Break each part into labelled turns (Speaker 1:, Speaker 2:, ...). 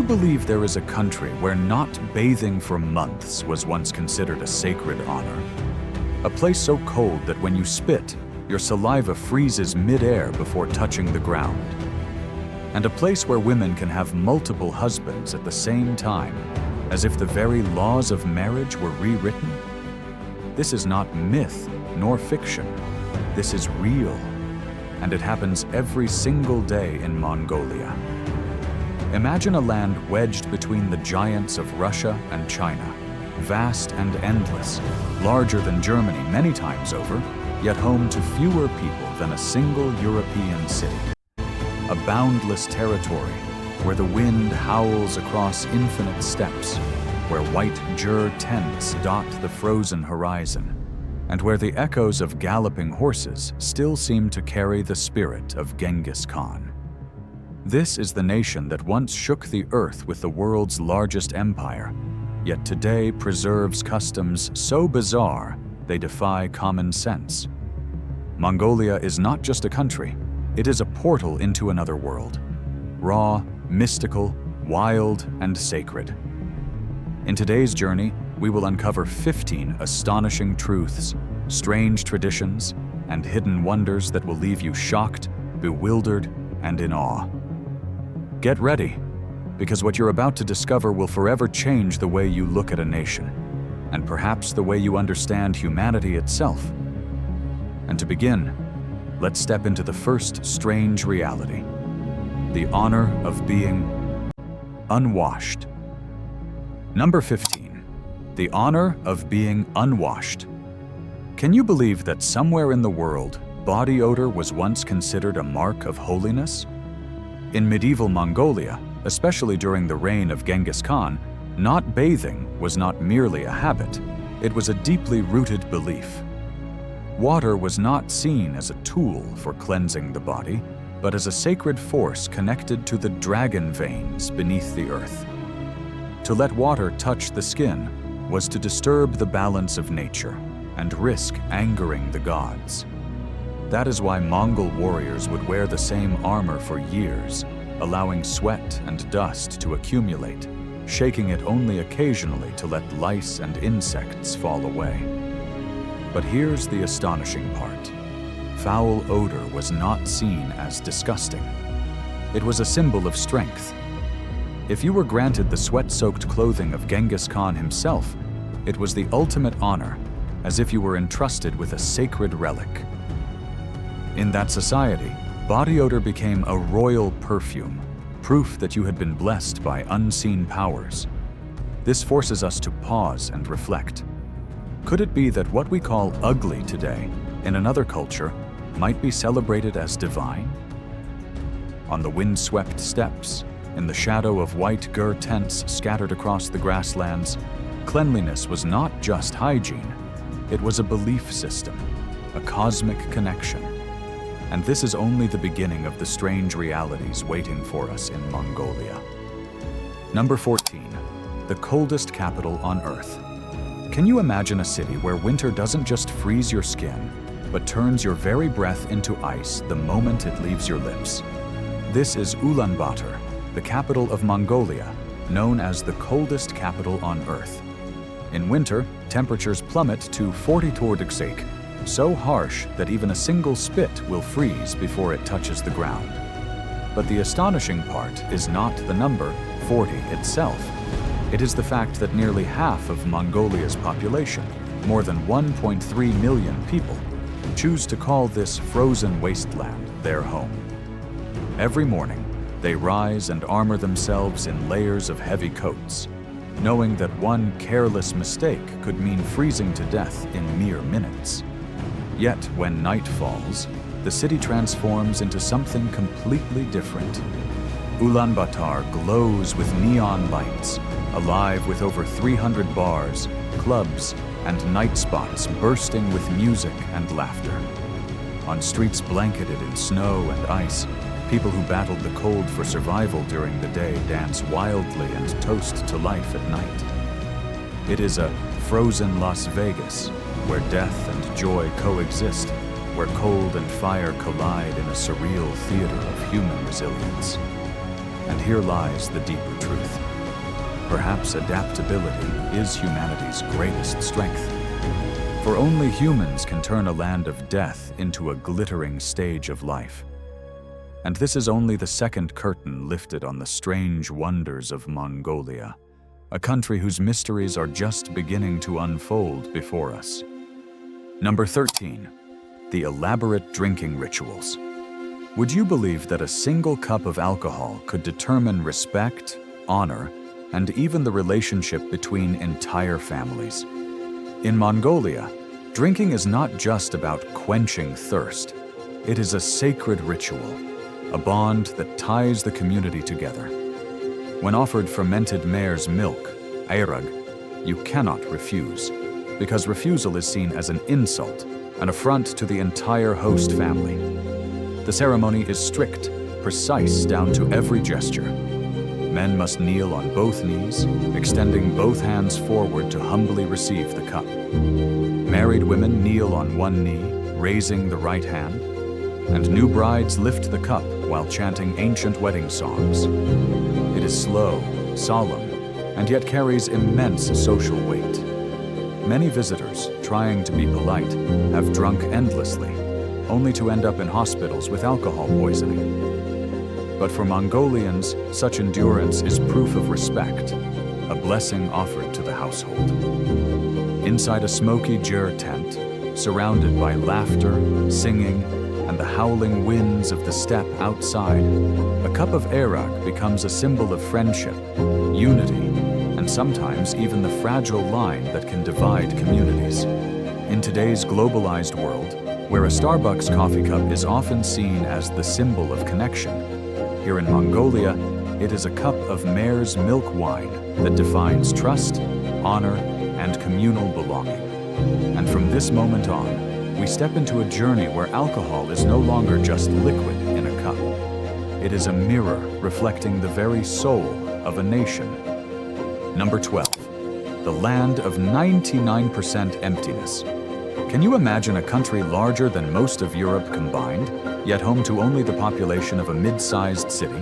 Speaker 1: believe there is a country where not bathing for months was once considered a sacred honor? A place so cold that when you spit, your saliva freezes mid-air before touching the ground. And a place where women can have multiple husbands at the same time, as if the very laws of marriage were rewritten? This is not myth nor fiction. This is real, and it happens every single day in Mongolia. Imagine a land wedged between the giants of Russia and China, vast and endless, larger than Germany many times over, yet home to fewer people than a single European city. A boundless territory where the wind howls across infinite steppes, where white jur tents dot the frozen horizon, and where the echoes of galloping horses still seem to carry the spirit of Genghis Khan. This is the nation that once shook the earth with the world's largest empire, yet today preserves customs so bizarre they defy common sense. Mongolia is not just a country, it is a portal into another world. Raw, mystical, wild, and sacred. In today's journey, we will uncover 15 astonishing truths, strange traditions, and hidden wonders that will leave you shocked, bewildered, and in awe. Get ready, because what you're about to discover will forever change the way you look at a nation, and perhaps the way you understand humanity itself. And to begin, let's step into the first strange reality: the honor of being unwashed. Number 15. The honor of being unwashed. Can you believe that somewhere in the world, body odor was once considered a mark of holiness? In medieval Mongolia, especially during the reign of Genghis Khan, not bathing was not merely a habit, it was a deeply rooted belief. Water was not seen as a tool for cleansing the body, but as a sacred force connected to the dragon veins beneath the earth. To let water touch the skin was to disturb the balance of nature and risk angering the gods. That is why Mongol warriors would wear the same armor for years, allowing sweat and dust to accumulate, shaking it only occasionally to let lice and insects fall away. But here's the astonishing part. Foul odor was not seen as disgusting. It was a symbol of strength. If you were granted the sweat-soaked clothing of Genghis Khan himself, it was the ultimate honor, as if you were entrusted with a sacred relic. In that society, body odor became a royal perfume, proof that you had been blessed by unseen powers. This forces us to pause and reflect. Could it be that what we call ugly today, in another culture, might be celebrated as divine? On the windswept steppes, in the shadow of white gur tents scattered across the grasslands, cleanliness was not just hygiene, it was a belief system, a cosmic connection. And this is only the beginning of the strange realities waiting for us in Mongolia. Number 14. The coldest capital on Earth. Can you imagine a city where winter doesn't just freeze your skin, but turns your very breath into ice the moment it leaves your lips? This is Ulaanbaatar, the capital of Mongolia, known as the coldest capital on Earth. In winter, temperatures plummet to 42 degrees, so harsh that even a single spit will freeze before it touches the ground. But the astonishing part is not the number 40 itself. It is the fact that nearly half of Mongolia's population, more than 1.3 million people, choose to call this frozen wasteland their home. Every morning, they rise and armor themselves in layers of heavy coats, knowing that one careless mistake could mean freezing to death in mere minutes. Yet, when night falls, the city transforms into something completely different. Ulaanbaatar glows with neon lights, alive with over 300 bars, clubs, and night spots bursting with music and laughter. On streets blanketed in snow and ice, people who battled the cold for survival during the day dance wildly and toast to life at night. It is a frozen Las Vegas, where death and joy coexist, where cold and fire collide in a surreal theater of human resilience. And here lies the deeper truth. Perhaps adaptability is humanity's greatest strength. For only humans can turn a land of death into a glittering stage of life. And this is only the second curtain lifted on the strange wonders of Mongolia, a country whose mysteries are just beginning to unfold before us. Number 13. The elaborate drinking rituals. Would you believe that a single cup of alcohol could determine respect, honor, and even the relationship between entire families? In Mongolia, drinking is not just about quenching thirst. It is a sacred ritual, a bond that ties the community together. When offered fermented mare's milk, airag, you cannot refuse, because refusal is seen as an insult, an affront to the entire host family. The ceremony is strict, precise down to every gesture. Men must kneel on both knees, extending both hands forward to humbly receive the cup. Married women kneel on one knee, raising the right hand, and new brides lift the cup while chanting ancient wedding songs. It is slow, solemn, and yet carries immense social weight. Many visitors, trying to be polite, have drunk endlessly, only to end up in hospitals with alcohol poisoning. But for Mongolians, such endurance is proof of respect, a blessing offered to the household. Inside a smoky jur tent, surrounded by laughter, singing, and the howling winds of the steppe outside, a cup of airag becomes a symbol of friendship, unity, and sometimes even the fragile line that can divide communities. In today's globalized world, where a Starbucks coffee cup is often seen as the symbol of connection, here in Mongolia, it is a cup of mare's milk wine that defines trust, honor, and communal belonging. And from this moment on, we step into a journey where alcohol is no longer just liquid in a cup. It is a mirror reflecting the very soul of a nation. Number 12. The land of 99% emptiness. Can you imagine a country larger than most of Europe combined, yet home to only the population of a mid-sized city?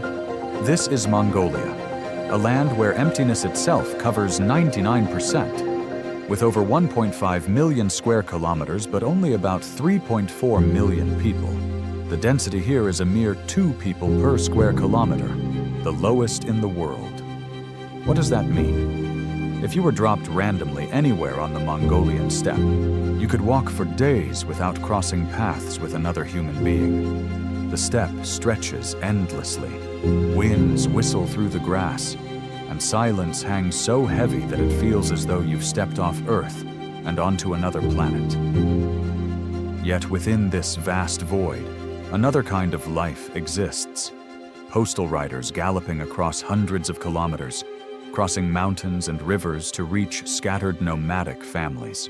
Speaker 1: This is Mongolia, a land where emptiness itself covers 99%, with over 1.5 million square kilometers but only about 3.4 million people. The density here is a mere 2 people per square kilometer, the lowest in the world. What does that mean? If you were dropped randomly anywhere on the Mongolian steppe, you could walk for days without crossing paths with another human being. The steppe stretches endlessly. Winds whistle through the grass, and silence hangs so heavy that it feels as though you've stepped off Earth and onto another planet. Yet within this vast void, another kind of life exists. Postal riders galloping across hundreds of kilometers, crossing mountains and rivers to reach scattered nomadic families.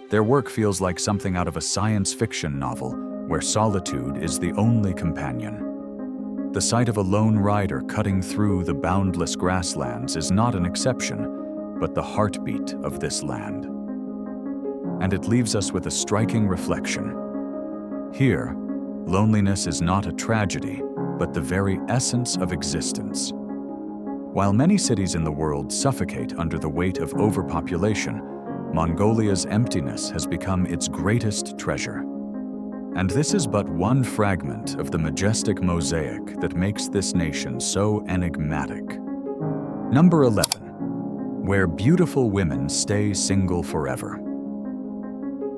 Speaker 1: Their work feels like something out of a science fiction novel where solitude is the only companion. The sight of a lone rider cutting through the boundless grasslands is not an exception, but the heartbeat of this land. And it leaves us with a striking reflection. Here, loneliness is not a tragedy, but the very essence of existence. While many cities in the world suffocate under the weight of overpopulation, Mongolia's emptiness has become its greatest treasure. And this is but one fragment of the majestic mosaic that makes this nation so enigmatic. Number 11. Where beautiful women stay single forever.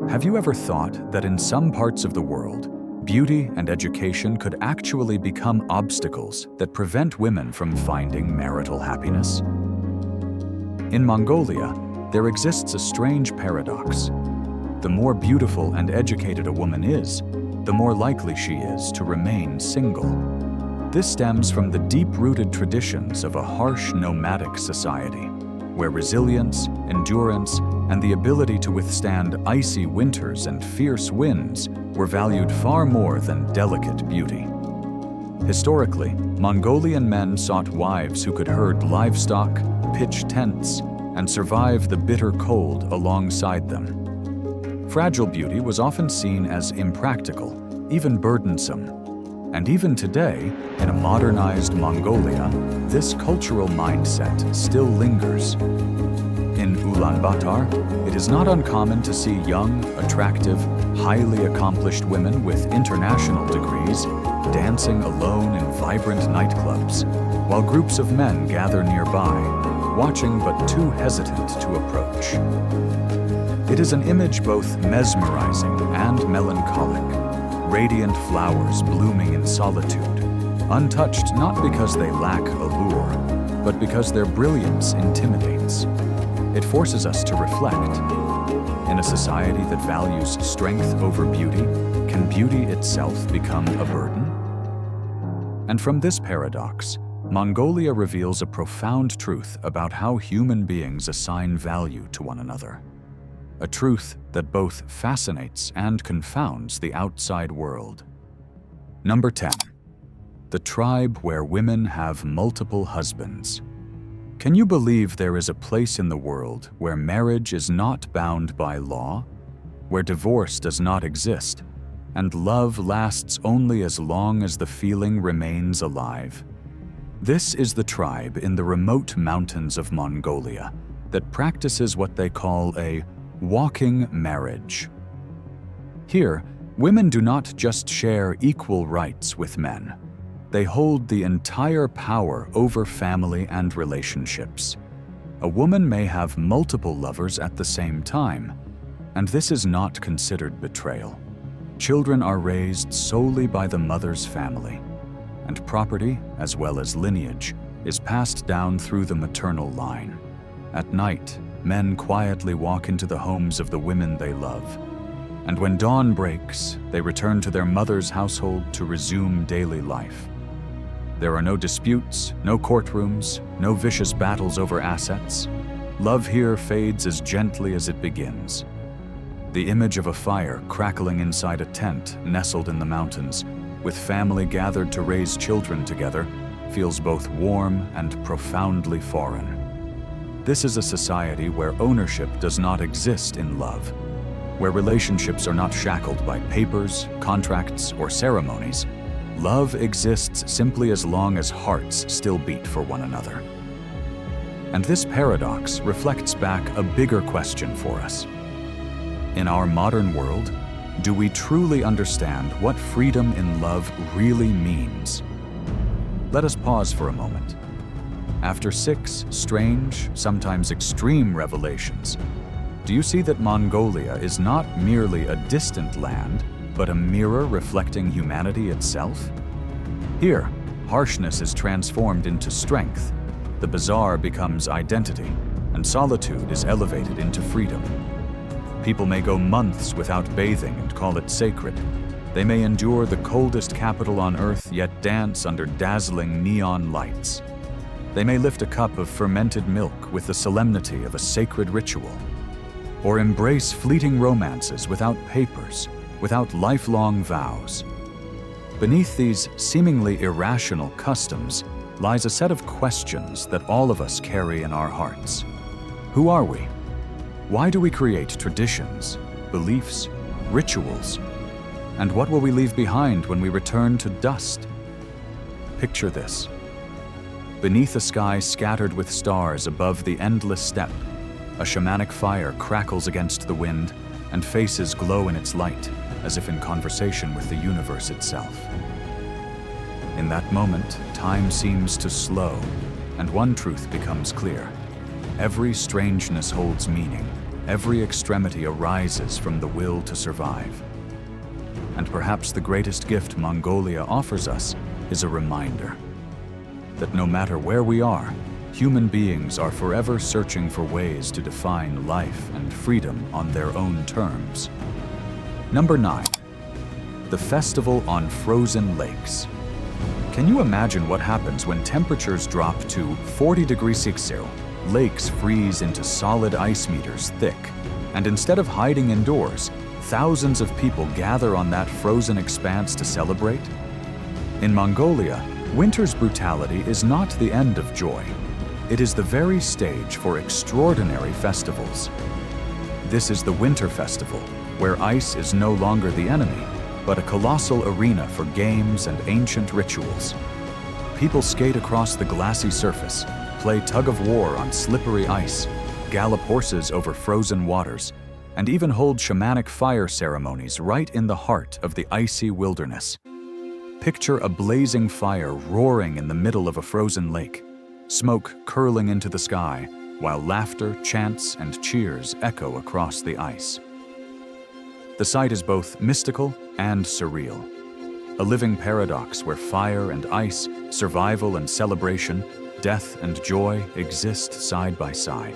Speaker 1: Have you ever thought that in some parts of the world, beauty and education could actually become obstacles that prevent women from finding marital happiness? In Mongolia, there exists a strange paradox. The more beautiful and educated a woman is, the more likely she is to remain single. This stems from the deep-rooted traditions of a harsh nomadic society, where resilience, endurance, and the ability to withstand icy winters and fierce winds were valued far more than delicate beauty. Historically, Mongolian men sought wives who could herd livestock, pitch tents, and survive the bitter cold alongside them. Fragile beauty was often seen as impractical, even burdensome. And even today, in a modernized Mongolia, this cultural mindset still lingers. In Ulaanbaatar, it is not uncommon to see young, attractive, highly accomplished women with international degrees dancing alone in vibrant nightclubs, while groups of men gather nearby, watching but too hesitant to approach. It is an image both mesmerizing and melancholic, radiant flowers blooming in solitude, untouched not because they lack allure, but because their brilliance intimidates. It forces us to reflect. In a society that values strength over beauty, can beauty itself become a burden? And from this paradox, Mongolia reveals a profound truth about how human beings assign value to one another. A truth that both fascinates and confounds the outside world. Number 10. The tribe where women have multiple husbands. Can you believe there is a place in the world where marriage is not bound by law, where divorce does not exist, and love lasts only as long as the feeling remains alive? This is the tribe in the remote mountains of Mongolia that practices what they call a walking marriage. Here, women do not just share equal rights with men. They hold the entire power over family and relationships. A woman may have multiple lovers at the same time, and this is not considered betrayal. Children are raised solely by the mother's family, and property, as well as lineage, is passed down through the maternal line. At night, men quietly walk into the homes of the women they love, and when dawn breaks, they return to their mother's household to resume daily life. There are no disputes, no courtrooms, no vicious battles over assets. Love here fades as gently as it begins. The image of a fire crackling inside a tent nestled in the mountains, with family gathered to raise children together, feels both warm and profoundly foreign. This is a society where ownership does not exist in love, where relationships are not shackled by papers, contracts, or ceremonies. Love exists simply as long as hearts still beat for one another. And this paradox reflects back a bigger question for us. In our modern world, do we truly understand what freedom in love really means? Let us pause for a moment. After 6 strange, sometimes extreme revelations, do you see that Mongolia is not merely a distant land, but a mirror reflecting humanity itself? Here, harshness is transformed into strength, the bizarre becomes identity, and solitude is elevated into freedom. People may go months without bathing and call it sacred. They may endure the coldest capital on earth, yet dance under dazzling neon lights. They may lift a cup of fermented milk with the solemnity of a sacred ritual, or embrace fleeting romances without papers, without lifelong vows. Beneath these seemingly irrational customs lies a set of questions that all of us carry in our hearts. Who are we? Why do we create traditions, beliefs, rituals? And what will we leave behind when we return to dust? Picture this. Beneath a sky scattered with stars above the endless steppe, a shamanic fire crackles against the wind, and faces glow in its light, as if in conversation with the universe itself. In that moment, time seems to slow, and one truth becomes clear. Every strangeness holds meaning. Every extremity arises from the will to survive. And perhaps the greatest gift Mongolia offers us is a reminder that no matter where we are, human beings are forever searching for ways to define life and freedom on their own terms. Number 9. The Festival on Frozen Lakes. Can you imagine what happens when temperatures drop to 40 degrees Celsius? Lakes freeze into solid ice meters thick, and instead of hiding indoors, thousands of people gather on that frozen expanse to celebrate? In Mongolia, winter's brutality is not the end of joy. It is the very stage for extraordinary festivals. This is the Winter Festival, where ice is no longer the enemy, but a colossal arena for games and ancient rituals. People skate across the glassy surface, play tug-of-war on slippery ice, gallop horses over frozen waters, and even hold shamanic fire ceremonies right in the heart of the icy wilderness. Picture a blazing fire roaring in the middle of a frozen lake, smoke curling into the sky, while laughter, chants, and cheers echo across the ice. The sight is both mystical and surreal, a living paradox where fire and ice, survival and celebration, death and joy exist side by side.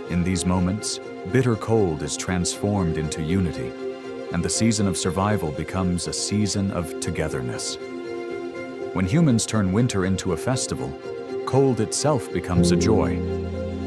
Speaker 1: In these moments, bitter cold is transformed into unity, and the season of survival becomes a season of togetherness. When humans turn winter into a festival, cold itself becomes a joy,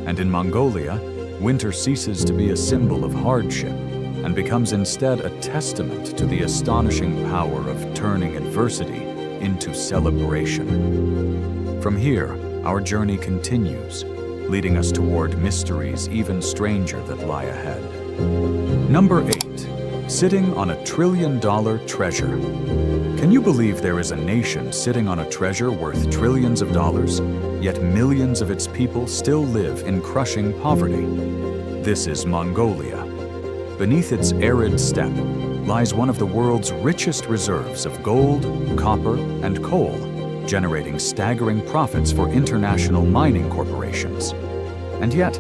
Speaker 1: and in Mongolia, winter ceases to be a symbol of hardship and becomes instead a testament to the astonishing power of turning adversity into celebration. From here, our journey continues, leading us toward mysteries even stranger that lie ahead. Number 8. Sitting on a $1 trillion treasure. Can you believe there is a nation sitting on a treasure worth trillions of dollars, yet millions of its people still live in crushing poverty? This is Mongolia. Beneath its arid steppe lies one of the world's richest reserves of gold, copper, and coal, generating staggering profits for international mining corporations. And yet,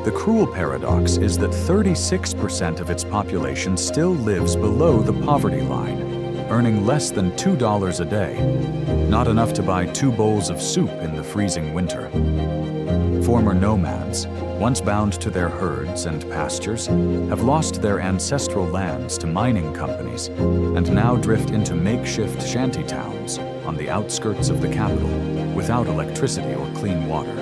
Speaker 1: the cruel paradox is that 36% of its population still lives below the poverty line, earning less than $2 a day, not enough to buy 2 bowls of soup in the freezing winter. Former nomads, once bound to their herds and pastures, have lost their ancestral lands to mining companies and now drift into makeshift shanty towns on the outskirts of the capital without electricity or clean water.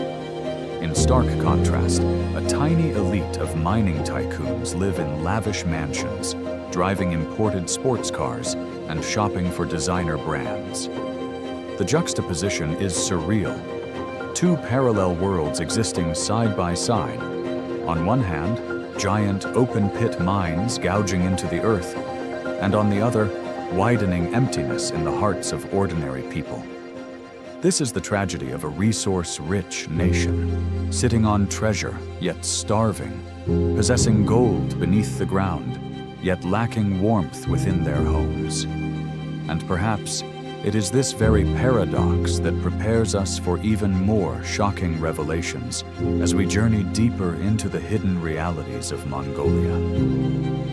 Speaker 1: In stark contrast, a tiny elite of mining tycoons live in lavish mansions, driving imported sports cars and shopping for designer brands. The juxtaposition is surreal. 2 parallel worlds existing side by side. On one hand, giant open-pit mines gouging into the earth, and on the other, widening emptiness in the hearts of ordinary people. This is the tragedy of a resource-rich nation, sitting on treasure, yet starving, possessing gold beneath the ground, yet lacking warmth within their homes. And perhaps it is this very paradox that prepares us for even more shocking revelations as we journey deeper into the hidden realities of Mongolia.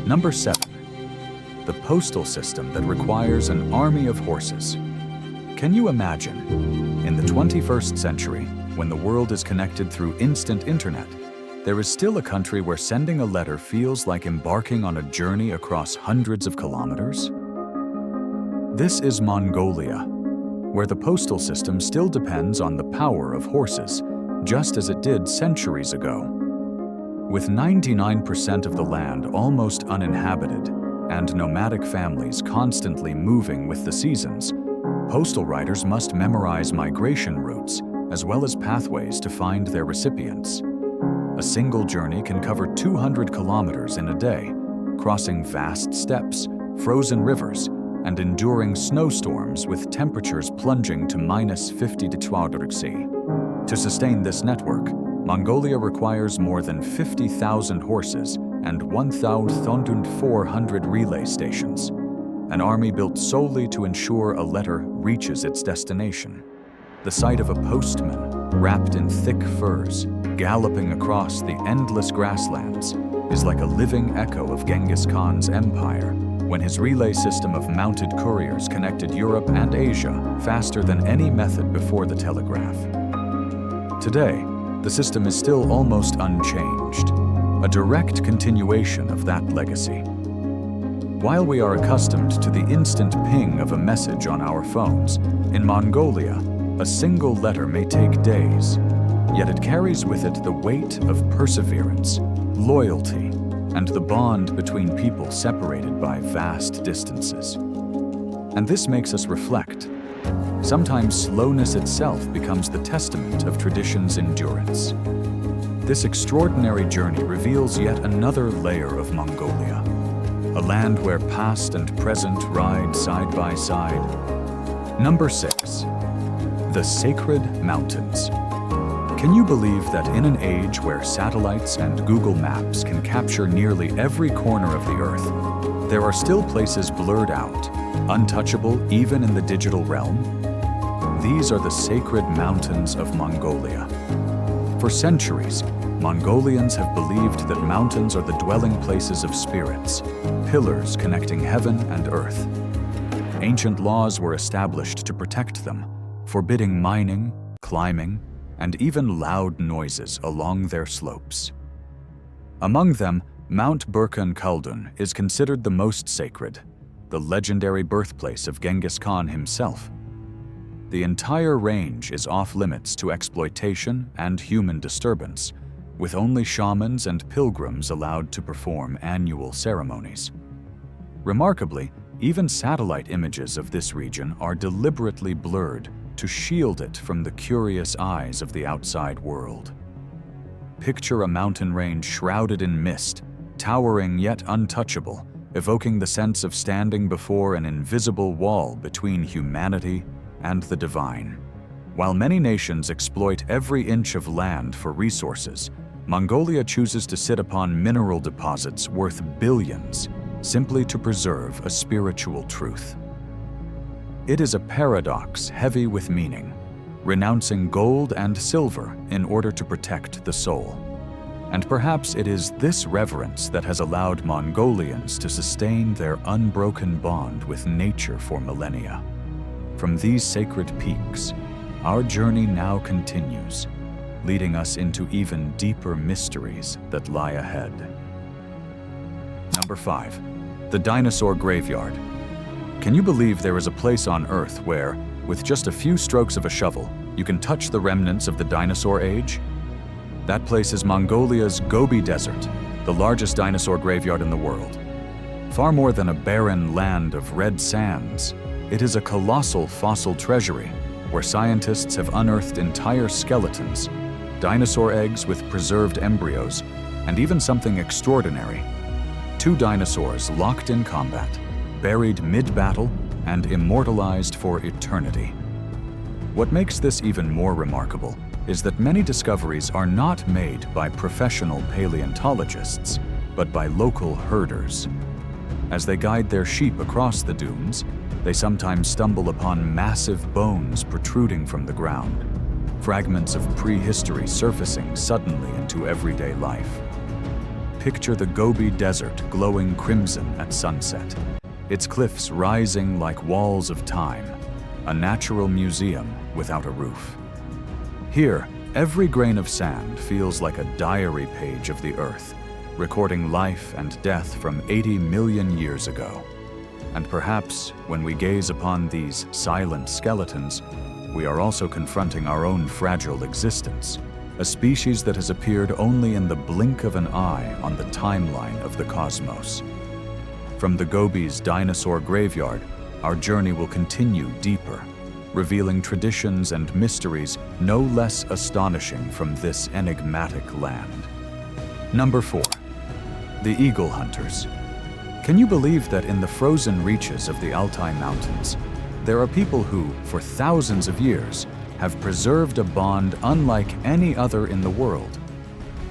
Speaker 1: Number 7. The postal system that requires an army of horses. Can you imagine? In the 21st century, when the world is connected through instant internet, there is still a country where sending a letter feels like embarking on a journey across hundreds of kilometers? This is Mongolia, where the postal system still depends on the power of horses, just as it did centuries ago. With 99% of the land almost uninhabited and nomadic families constantly moving with the seasons, postal riders must memorize migration routes as well as pathways to find their recipients. A single journey can cover 200 kilometers in a day, crossing vast steppes, frozen rivers, and enduring snowstorms with temperatures plunging to -50 degrees Celsius. To sustain this network, Mongolia requires more than 50,000 horses and 1,400 relay stations, an army built solely to ensure a letter reaches its destination. The sight of a postman, wrapped in thick furs, galloping across the endless grasslands, is like a living echo of Genghis Khan's empire, when his relay system of mounted couriers connected Europe and Asia faster than any method before the telegraph. Today, the system is still almost unchanged, a direct continuation of that legacy. While we are accustomed to the instant ping of a message on our phones, in Mongolia, a single letter may take days, yet it carries with it the weight of perseverance, loyalty, and the bond between people separated by vast distances. And this makes us reflect. Sometimes slowness itself becomes the testament of tradition's endurance. This extraordinary journey reveals yet another layer of Mongolia, a a land where past and present ride side by side. Number 6. The Sacred Mountains. Can you believe that in an age where satellites and Google Maps can capture nearly every corner of the Earth, there are still places blurred out, untouchable even in the digital realm? These are the sacred mountains of Mongolia. For centuries, Mongolians have believed that mountains are the dwelling places of spirits, pillars connecting heaven and earth. Ancient laws were established to protect them, forbidding mining, climbing, and even loud noises along their slopes. Among them, Mount Burkhan Khaldun is considered the most sacred, the legendary birthplace of Genghis Khan himself. The entire range is off-limits to exploitation and human disturbance, with only shamans and pilgrims allowed to perform annual ceremonies. Remarkably, even satellite images of this region are deliberately blurred to shield it from the curious eyes of the outside world. Picture a mountain range shrouded in mist, towering yet untouchable, evoking the sense of standing before an invisible wall between humanity and the divine. While many nations exploit every inch of land for resources, Mongolia chooses to sit upon mineral deposits worth billions simply to preserve a spiritual truth. It is a paradox heavy with meaning, renouncing gold and silver in order to protect the soul. And perhaps it is this reverence that has allowed Mongolians to sustain their unbroken bond with nature for millennia. From these sacred peaks, our journey now continues, leading us into even deeper mysteries that lie ahead. Number 5. The Dinosaur Graveyard. Can you believe there is a place on Earth where, with just a few strokes of a shovel, you can touch the remnants of the dinosaur age? That place is Mongolia's Gobi Desert, the largest dinosaur graveyard in the world. Far more than a barren land of red sands, it is a colossal fossil treasury where scientists have unearthed entire skeletons, dinosaur eggs with preserved embryos, and even something extraordinary: 2 dinosaurs locked in combat, buried mid-battle, and immortalized for eternity. What makes this even more remarkable is that many discoveries are not made by professional paleontologists, but by local herders. As they guide their sheep across the dunes, they sometimes stumble upon massive bones protruding from the ground, fragments of prehistory surfacing suddenly into everyday life. Picture the Gobi Desert glowing crimson at sunset, its cliffs rising like walls of time, a natural museum without a roof. Here, every grain of sand feels like a diary page of the earth, recording life and death from 80 million years ago. And perhaps, when we gaze upon these silent skeletons, we are also confronting our own fragile existence, a species that has appeared only in the blink of an eye on the timeline of the cosmos. From the Gobi's dinosaur graveyard, our journey will continue deeper, revealing traditions and mysteries no less astonishing from this enigmatic land. Number 4. The Eagle Hunters. Can you believe that in the frozen reaches of the Altai Mountains, there are people who, for thousands of years, have preserved a bond unlike any other in the world?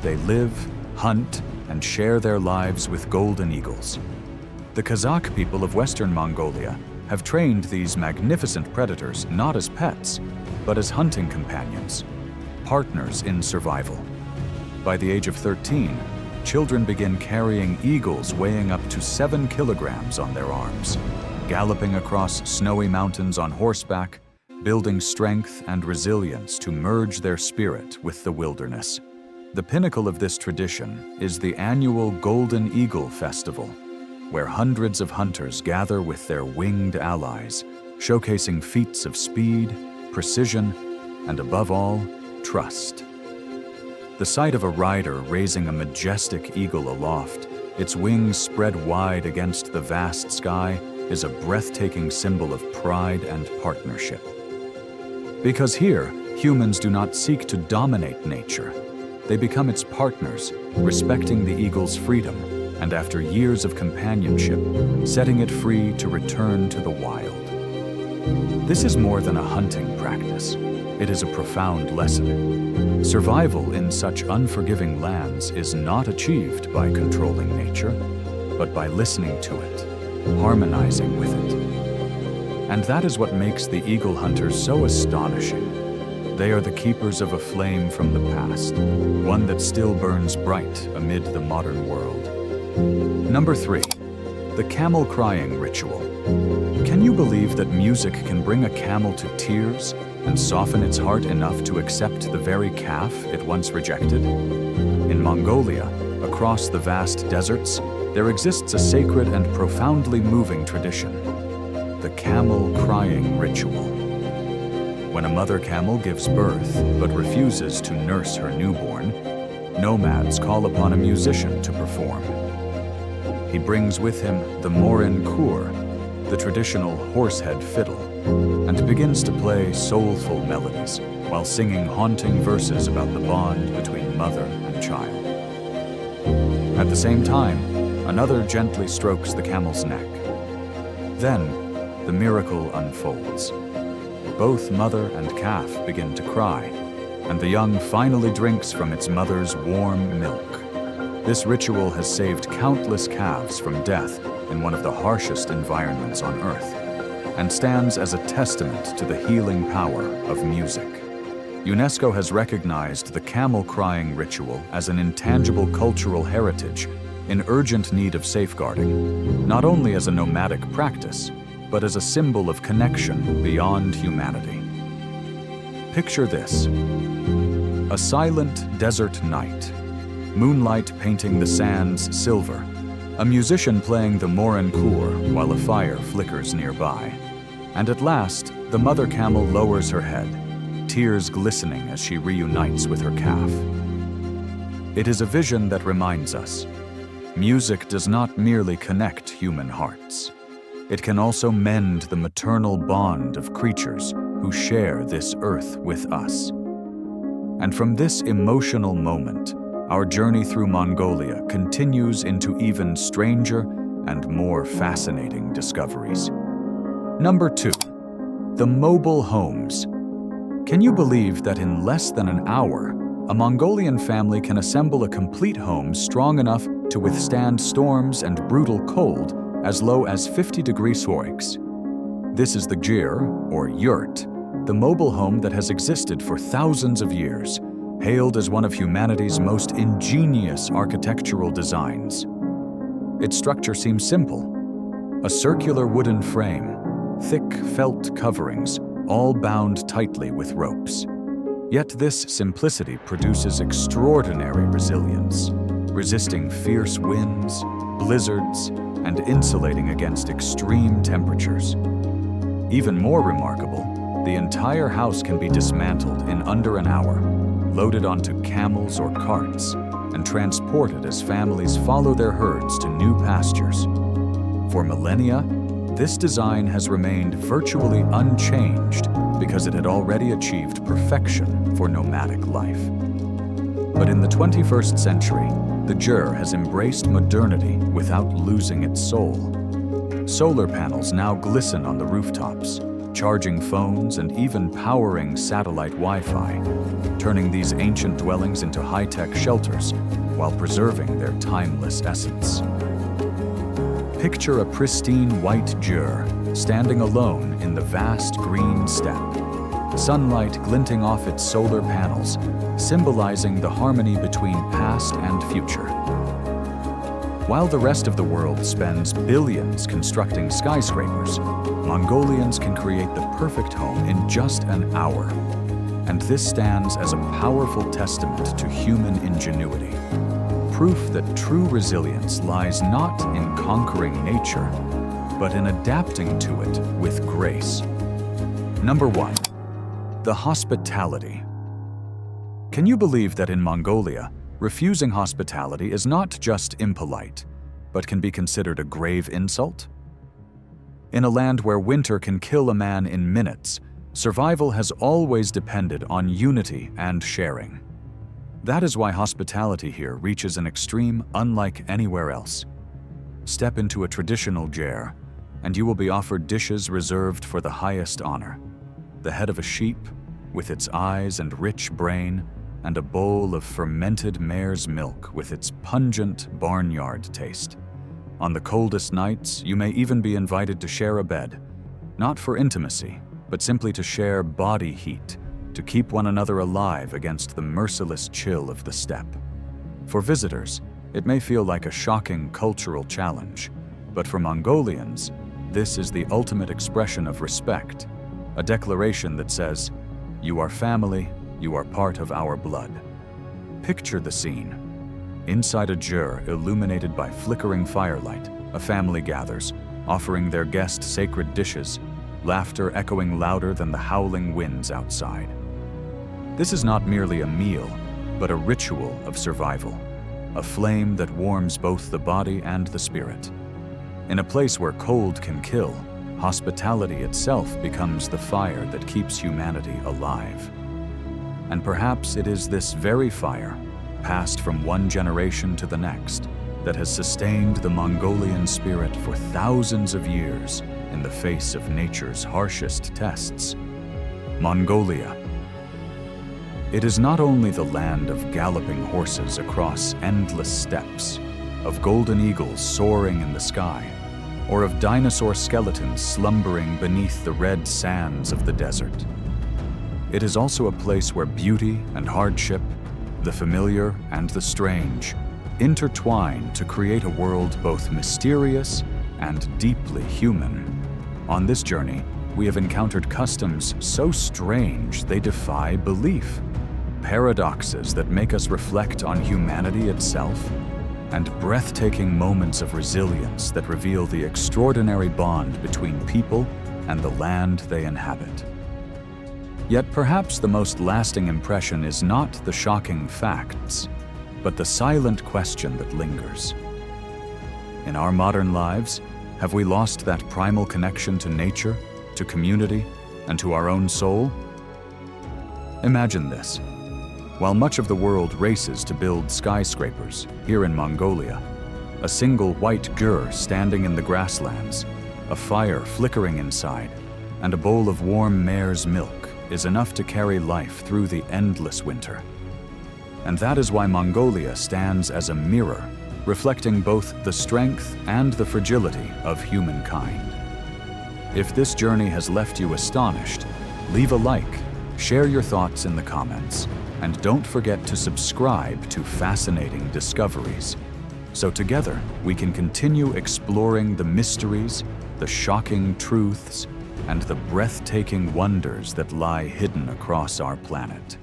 Speaker 1: They live, hunt, and share their lives with golden eagles. The Kazakh people of Western Mongolia have trained these magnificent predators not as pets, but as hunting companions, partners in survival. By the age of 13, children begin carrying eagles weighing up to 7 kilograms on their arms, galloping across snowy mountains on horseback, building strength and resilience to merge their spirit with the wilderness. The pinnacle of this tradition is the annual Golden Eagle Festival, where hundreds of hunters gather with their winged allies, showcasing feats of speed, precision, and above all, trust. The sight of a rider raising a majestic eagle aloft, its wings spread wide against the vast sky, is a breathtaking symbol of pride and partnership. Because here, humans do not seek to dominate nature. They become its partners, respecting the eagle's freedom and after years of companionship, setting it free to return to the wild. This is more than a hunting practice. It is a profound lesson. Survival in such unforgiving lands is not achieved by controlling nature, but by listening to it, harmonizing with it. And that is what makes the eagle hunters so astonishing. They are the keepers of a flame from the past, one that still burns bright amid the modern world. Number 3, the camel crying ritual. Can you believe that music can bring a camel to tears and soften its heart enough to accept the very calf it once rejected? In Mongolia, across the vast deserts, there exists a sacred and profoundly moving tradition, the camel crying ritual. When a mother camel gives birth but refuses to nurse her newborn, nomads call upon a musician to perform. He brings with him the morin kur, the traditional horsehead fiddle, and begins to play soulful melodies while singing haunting verses about the bond between mother and child. At the same time, another gently strokes the camel's neck. Then, the miracle unfolds. Both mother and calf begin to cry, and the young finally drinks from its mother's warm milk. This ritual has saved countless calves from death in one of the harshest environments on Earth, and stands as a testament to the healing power of music. UNESCO has recognized the camel crying ritual as an intangible cultural heritage in urgent need of safeguarding, not only as a nomadic practice, but as a symbol of connection beyond humanity. Picture this: a silent desert night, moonlight painting the sands silver, a musician playing the morin kur while a fire flickers nearby. And at last, the mother camel lowers her head, tears glistening as she reunites with her calf. It is a vision that reminds us, music does not merely connect human hearts. It can also mend the maternal bond of creatures who share this earth with us. And from this emotional moment, our journey through Mongolia continues into even stranger and more fascinating discoveries. Number 2, the mobile homes. Can you believe that in less than an hour, a Mongolian family can assemble a complete home strong enough to withstand storms and brutal cold as low as 50 degrees Celsius? This is the gyr, or yurt, the mobile home that has existed for thousands of years, hailed as one of humanity's most ingenious architectural designs. Its structure seems simple: a circular wooden frame, thick felt coverings, all bound tightly with ropes. Yet this simplicity produces extraordinary resilience, resisting fierce winds, blizzards, and insulating against extreme temperatures. Even more remarkable, the entire house can be dismantled in under an hour, loaded onto camels or carts, and transported as families follow their herds to new pastures. For millennia, this design has remained virtually unchanged because it had already achieved perfection for nomadic life. But in the 21st century, the gyr has embraced modernity without losing its soul. Solar panels now glisten on the rooftops, charging phones and even powering satellite Wi-Fi, turning these ancient dwellings into high-tech shelters while preserving their timeless essence. Picture a pristine white gyr standing alone in the vast green steppe, sunlight glinting off its solar panels, symbolizing the harmony between past and future. While the rest of the world spends billions constructing skyscrapers, Mongolians can create the perfect home in just an hour. And this stands as a powerful testament to human ingenuity, proof that true resilience lies not in conquering nature, but in adapting to it with grace. Number 1, the hospitality. Can you believe that in Mongolia, refusing hospitality is not just impolite, but can be considered a grave insult? In a land where winter can kill a man in minutes, survival has always depended on unity and sharing. That is why hospitality here reaches an extreme unlike anywhere else. Step into a traditional ger, and you will be offered dishes reserved for the highest honor. The head of a sheep, with its eyes and rich brain, and a bowl of fermented mare's milk with its pungent barnyard taste. On the coldest nights, you may even be invited to share a bed, not for intimacy, but simply to share body heat, to keep one another alive against the merciless chill of the steppe. For visitors, it may feel like a shocking cultural challenge, but for Mongolians, this is the ultimate expression of respect, a declaration that says, "You are family, you are part of our blood." Picture the scene. Inside a ger illuminated by flickering firelight, a family gathers, offering their guest sacred dishes, laughter echoing louder than the howling winds outside. This is not merely a meal, but a ritual of survival, a flame that warms both the body and the spirit. In a place where cold can kill, hospitality itself becomes the fire that keeps humanity alive. And perhaps it is this very fire, passed from one generation to the next, that has sustained the Mongolian spirit for thousands of years in the face of nature's harshest tests. Mongolia. It is not only the land of galloping horses across endless steppes, of golden eagles soaring in the sky, or of dinosaur skeletons slumbering beneath the red sands of the desert. It is also a place where beauty and hardship, the familiar and the strange, intertwine to create a world both mysterious and deeply human. On this journey, we have encountered customs so strange they defy belief, paradoxes that make us reflect on humanity itself, and breathtaking moments of resilience that reveal the extraordinary bond between people and the land they inhabit. Yet perhaps the most lasting impression is not the shocking facts, but the silent question that lingers. In our modern lives, have we lost that primal connection to nature, to community, and to our own soul? Imagine this. While much of the world races to build skyscrapers, here in Mongolia, a single white ger standing in the grasslands, a fire flickering inside, and a bowl of warm mare's milk is enough to carry life through the endless winter. And that is why Mongolia stands as a mirror, reflecting both the strength and the fragility of humankind. If this journey has left you astonished, leave a like, share your thoughts in the comments, and don't forget to subscribe to Fascinating Discoveries, so together we can continue exploring the mysteries, the shocking truths, and the breathtaking wonders that lie hidden across our planet.